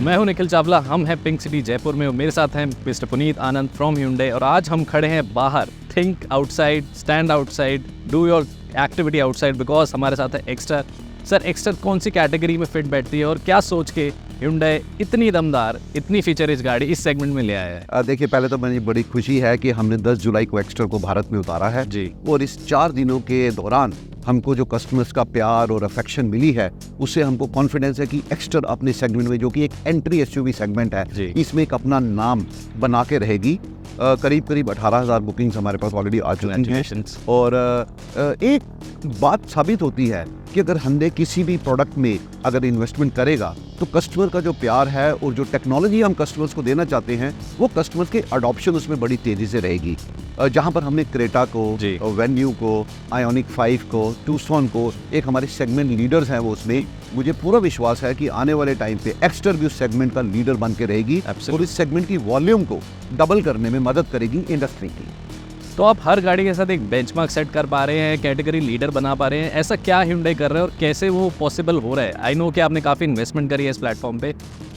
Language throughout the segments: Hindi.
तो मैं हूं निखिल चावला, हम हैं पिंक सिटी जयपुर में और मेरे साथ हैं mister Puneet Anand from Hyundai। और आज हम खड़े हैं बाहर। Think outside, stand outside, do your activity outside, because हमारे साथ है एक्स्टर। सर, एक्स्टर कौन सी कैटेगरी में फिट बैठती है और क्या सोच के Hyundai इतनी दमदार, इतनी फीचरिश गाड़ी इस सेगमेंट में ले आया है? देखिए, पहले तो मुझे बड़ी खुशी है कि हमने 10 जुलाई को एक्स्टर को भारत में उतारा है जी। और इस 4 दिनों के दौरान हमको जो कस्टमर्स का प्यार और अफेक्शन मिली है, उससे हमको कॉन्फिडेंस है कि एक्स्टर अपने सेगमेंट में, जो कि एक एंट्री एसयूवी सेगमेंट है, इसमें एक अपना नाम बना के रहेगी। करीब 18,000 बुकिंग्स हमारे पास ऑलरेडी आ चुकी हैं और एक बात साबित होती है कि अगर Hyundai किसी भी प्रोडक्ट में अगर इन्वेस्टमेंट करेगा तो कस्टमर का जो प्यार है और जो टेक्नोलॉजी हम कस्टमर्स को देना चाहते हैं, वो कस्टमर्स के अडॉप्शन उसमें बड़ी तेज़ी से रहेगी। जहाँ पर हमने क्रेटा को, वेन्यू को, आयोनिक 5 को, टूसॉन को एक हमारे सेगमेंट लीडर्स हैं वो, उसमें मुझे पूरा विश्वास है कि आने वाले टाइम पे एक्स्टर भी उस सेगमेंट का लीडर बन के रहेगी और इस सेगमेंट की वॉल्यूम को डबल करने में मदद करेगी इंडस्ट्री की। तो आप हर गाड़ी के साथ एक बेंचमार्क सेट कर पा रहे हैं, कैटेगरी लीडर बना पा रहे हैं, ऐसा क्या Hyundai कर रहे हैं और कैसे वो पॉसिबल हो रहा है? आई नो कि आपने काफ़ी इन्वेस्टमेंट करी है इस प्लेटफॉर्म पे,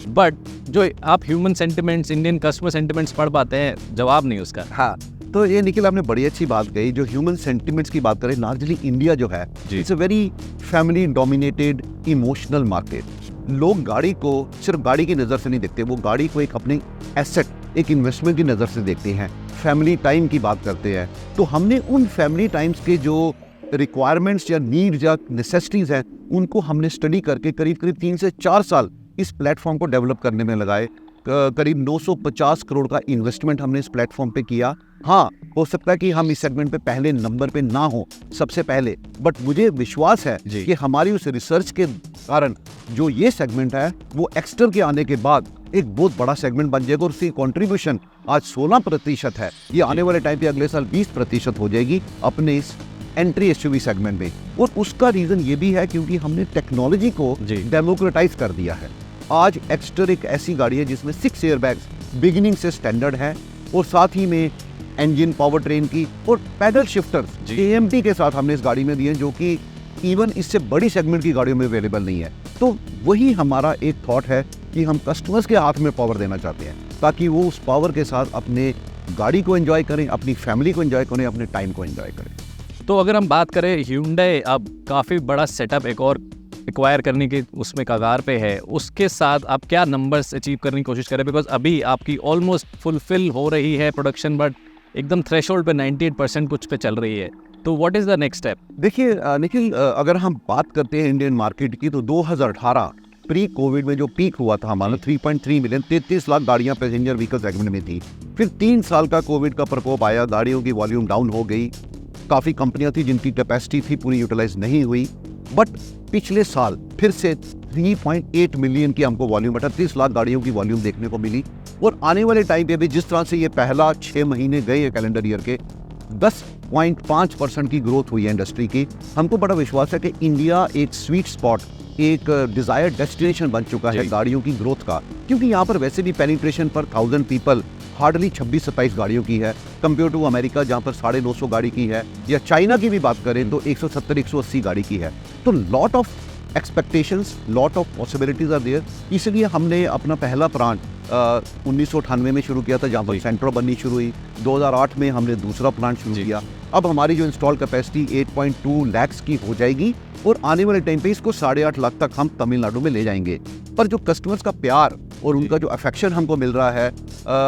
बट जो आप human sentiments, Indian customer sentiments पढ़ पाते हैं, जवाब नहीं उसका। हाँ, तो ये निखिल, आपने बड़ी अच्छी बात कही। जो ह्यूमन सेंटिमेंट्स की बात करें, लार्जली इंडिया जो है, it's a very family dominated emotional market. लोग गाड़ी को सिर्फ गाड़ी की नज़र से नहीं देखते, वो गाड़ी को एक अपने एसेट, एक इन्वेस्टमेंट की नज़र से देखते हैं। फैमिली टाइम की बात करते हैं, तो हमने उन फैमिली टाइम्स के जो रिक्वायरमेंट्स या नीड्स या नेसेसिटीज़ हैं, उनको हमने स्टडी करके करीब 3 से 4 साल इस प्लेटफॉर्म को डेवलप करने में लगाए। करीब 950 करोड़ का इन्वेस्टमेंट हमने इस प्लेटफॉर्म पे किया। हाँ, हो सकता है कि हम इस सेगमेंट पे पहले नंबर पे ना हो सबसे पहले, बट मुझे विश्वास है कि हमारी उस रिसर्च के कारण जो ये सेगमेंट है, वो एक्स्टर के आने के बाद एक बहुत बड़ा सेगमेंट बन जाएगा और उसकी कंट्रीब्यूशन आज 16% है, ये आने वाले टाइम पे अगले साल 20% हो जाएगी अपने इस एंट्री एसयूवी सेगमेंट में। और उसका रीजन ये भी है क्योंकि हमने टेक्नोलॉजी को डेमोक्रेटाइज कर दिया है। आज एक्स्टर एक ऐसी गाड़ी है जिसमें 6 एयरबैग्स बिगिनिंग से स्टैंडर्ड है और साथ ही में इंजन, पावर ट्रेन की और पैडल शिफ्टर्स AMT के साथ हमने इस गाड़ी में दिए हैं, जो कि इवन इससे बड़ी सेगमेंट की गाड़ियों में अवेलेबल नहीं है। तो वही हमारा एक थॉट है कि हम कस्टमर्स के हाथ में पावर देना चाहते हैं, ताकि वो उस पावर के साथ अपने गाड़ी को एंजॉय करें, अपनी फैमिली को एंजॉय करें, अपने टाइम को एंजॉय करें। तो अगर हम बात करें, Hyundai अब काफ़ी बड़ा सेटअप एक और एक्वायर करने के उसमें कगार पे है, उसके साथ आप क्या नंबर्स अचीव करने की कोशिश करें? बिकॉज अभी आपकी ऑलमोस्ट फुलफिल हो रही है प्रोडक्शन, बट एकदम थ्रेशोल्ड पे 98% कुछ पे चल रही है। तो what is the next step? देखिए निखिल, अगर हम बात करते हैं इंडियन मार्केट की, तो 2018 प्री कोविड में जो पीक हुआ था हमारा 3.3 मिलियन, 33 लाख गाड़ियां पैसेंजर व्हीकल सेगमेंट में थी। फिर 3 साल का कोविड का प्रकोप आया, गाड़ियों की वॉल्यूम डाउन हो गई, काफ़ी कंपनियां थी जिनकी कैपेसिटी थी पूरी यूटिलाइज नहीं हुई। बट पिछले साल फिर से 3.8 मिलियन की हमको वॉल्यूम, 38 लाख गाड़ियों की वॉल्यूम देखने को मिली। और आने वाले टाइम पे भी जिस तरह से ये पहला 6 महीने गए हैं कैलेंडर ईयर के, 10.5% की ग्रोथ हुई है इंडस्ट्री की। हमको बड़ा विश्वास है कि इंडिया एक स्वीट स्पॉट, एक डिजायर्ड डेस्टिनेशन बन चुका है गाड़ियों की ग्रोथ का, क्योंकि यहाँ पर वैसे भी पेनिट्रेशन पर 1000 पीपल हार्डली 26-27 गाड़ियों की है, कंपेयर टू अमेरिका जहाँ पर 950 गाड़ी की है, या चाइना की भी बात करें तो 170-180 गाड़ी की है। तो lot of expectations, lot of possibilities are there. इसलिए हमने अपना पहला प्लांट 1998 में शुरू किया था, जहाँ पर सेंट्रो बननी शुरू हुई। 2008 में हमने दूसरा प्लांट शुरू किया। अब हमारी जो इंस्टॉल कैपेसिटी 8.2 लाख की हो जाएगी और आने वाले टाइम पे इसको 8.5 लाख तक हम तमिलनाडु में ले जाएंगे। पर जो कस्टमर्स का प्यार और उनका जो अफेक्शन हमको मिल रहा है,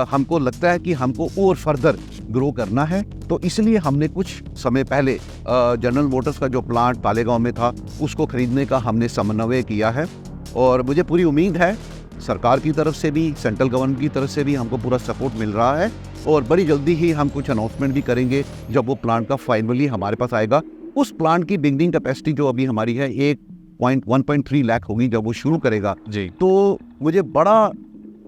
हमको लगता है कि हमको और फर्दर ग्रो करना है। तो इसलिए हमने कुछ समय पहले जनरल मोटर्स का जो प्लांट तालेगांव में था, उसको खरीदने का हमने समन्वय किया है। और मुझे पूरी उम्मीद है सरकार की तरफ से भी, सेंट्रल गवर्नमेंट की तरफ से भी हमको पूरा सपोर्ट मिल रहा है और बड़ी जल्दी ही हम कुछ अनाउंसमेंट भी करेंगे जब वो प्लांट का फाइनली हमारे पास आएगा। उस प्लांट की बिगनिंग कैपेसिटी जो अभी हमारी है 1.3 लाख होगी जब वो शुरू करेगा जी। तो मुझे बड़ा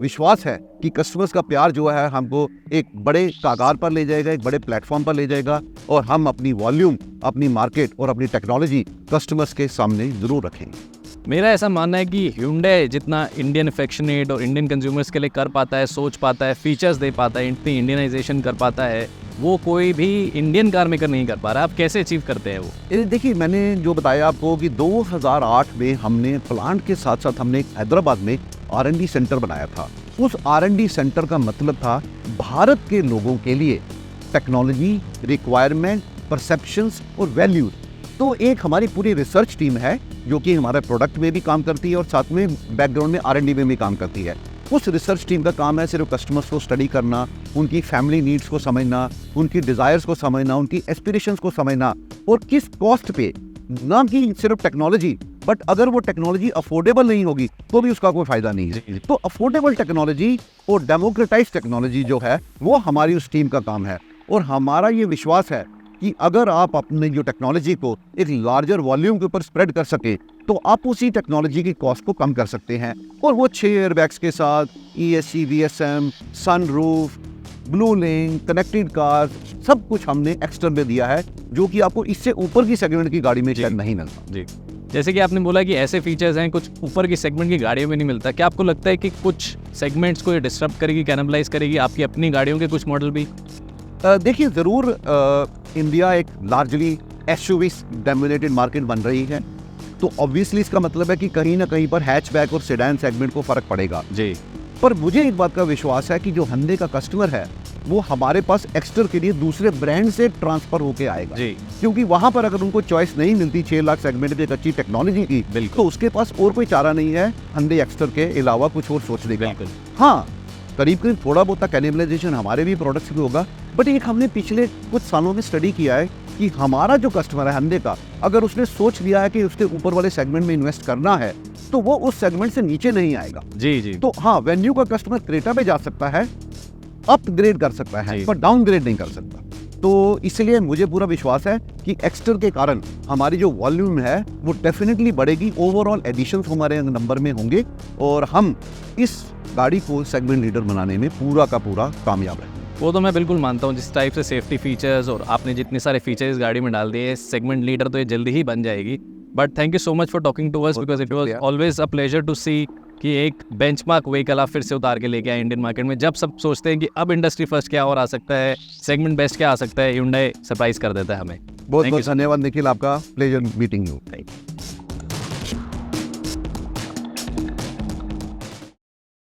विश्वास है कि कस्टमर्स का प्यार जो है हमको एक बड़े कागार पर ले जाएगा, एक बड़े प्लेटफॉर्म पर ले जाएगा और हम अपनी वॉल्यूम, अपनी मार्केट और अपनी टेक्नोलॉजी कस्टमर्स के सामने जरूर रखेंगे। मेरा ऐसा मानना है कि Hyundai जितना इंडियन अफेक्शनेट और इंडियन कंज्यूमर्स के लिए कर पाता है, सोच पाता है, फीचर्स दे पाता है, इतनी इंडियनाइजेशन कर पाता है, वो कोई भी इंडियन कार मेकर नहीं कर पा रहा। आप कैसे अचीव करते हैं वो? देखिए, मैंने जो बताया आपको कि 2008 में हमने प्लांट के साथ साथ हमने हैदराबाद में R&D सेंटर बनाया था। उस R&D सेंटर का मतलब था भारत के लोगों के लिए टेक्नोलॉजी, रिक्वायरमेंट, परसेप्शंस और वैल्यूज। तो एक हमारी पूरी रिसर्च टीम है जो कि हमारे प्रोडक्ट में भी काम करती है और साथ में बैकग्राउंड में R&D में भी काम करती है। उस रिसर्च टीम का काम है सिर्फ कस्टमर्स को स्टडी करना, उनकी फैमिली नीड्स को समझना, उनकी डिज़ायर्स को समझना, उनकी एस्पिरेशंस को समझना और किस कॉस्ट पे, ना कि सिर्फ टेक्नोलॉजी, बट अगर वो टेक्नोलॉजी अफोर्डेबल नहीं होगी तो भी उसका कोई फायदा नहीं है। तो अफोर्डेबल टेक्नोलॉजी और डेमोक्रेटाइज टेक्नोलॉजी जो है वो हमारी उस टीम का काम है। और हमारा ये विश्वास है कि अगर आप अपने जो टेक्नोलॉजी को एक लार्जर वॉल्यूम के ऊपर स्प्रेड कर सके तो आप उसी टेक्नोलॉजी की कॉस्ट को कम कर सकते हैं। और वो 6 एयरबैग्स के साथ ESC, VSM, sunroof, blue link, connected car, सब कुछ हमने एक्स्ट्रा में दिया है जो कि आपको इससे ऊपर की सेगमेंट की गाड़ी में शायद नहीं मिलता। जी, जैसे कि आपने बोला कि ऐसे फीचर्स हैं कुछ ऊपर की सेगमेंट की गाड़ियों में नहीं मिलता, क्या आपको लगता है कि कुछ सेगमेंट्स को ये डिस्टर्ब करेगी, कैनबलाइज करेगी आपकी अपनी गाड़ियों के कुछ मॉडल भी? देखिए, ज़रूर इंडिया एक लार्जली SUV डोमिनेटेड मार्केट बन रही है, तो ऑब्वियसली इसका मतलब है कि कहीं ना कहीं पर हैचबैक और सेडान सेगमेंट को फ़र्क पड़ेगा। जी, पर मुझे एक बात का विश्वास है कि जो Hyundai का कस्टमर है वो हमारे पास एक्स्टर के लिए दूसरे ब्रांड से ट्रांसफ़र होके आएगा। जी, क्योंकि वहाँ पर अगर उनको चॉइस नहीं मिलती 6 लाख सेगमेंट में एक अच्छी टेक्नोलॉजी की, बिल्कुल। तो उसके पास और कोई चारा नहीं है Hyundai एक्स्टर के अलावा कुछ और सोचने का। बिल्कुल। हाँ, करीब करीब थोड़ा बहुत कैनिबलाइजेशन हमारे भी प्रोडक्ट्स भी होगा, बट एक हमने पिछले कुछ सालों में स्टडी किया है कि हमारा जो कस्टमर है Hyundai का, अगर उसने सोच लिया है कि उसके ऊपर वाले सेगमेंट में इन्वेस्ट करना है तो वो उस सेगमेंट से नीचे नहीं आएगा। जी, जी, तो हाँ, वेन्यू का कस्टमर क्रेटा पे जा सकता है, अपग्रेड कर सकता है, पर डाउनग्रेड नहीं कर सकता। तो इसलिए मुझे पूरा विश्वास है कि एक्स्टर के कारण हमारी जो वॉल्यूम है वो डेफिनेटली बढ़ेगी, ओवरऑल एडिशंस हमारे नंबर में होंगे और हम इस गाड़ी को सेगमेंट लीडर बनाने में पूरा का पूरा कामयाब है। वो तो मैं बिल्कुल मानता हूँ, जिस टाइप से सेफ्टी फीचर्स और आपने जितने सारे फीचर्स इस गाड़ी में डाल दिए, सेगमेंट लीडर तो ये जल्दी ही बन जाएगी। But thank you so much for talking to us, because it was always a pleasure to see कि एक बेंचमार्क व्हीकल आप फिर से उतार के लेके आए इंडियन मार्केट में। जब सब सोचते हैं कि अब इंडस्ट्री फर्स्ट क्या और आ सकता है, सेगमेंट बेस्ट क्या आ सकता है, Hyundai सरप्राइज कर देता है हमें। बहुत बहुत धन्यवाद निखिल, आपका pleasure meeting you. Thank you.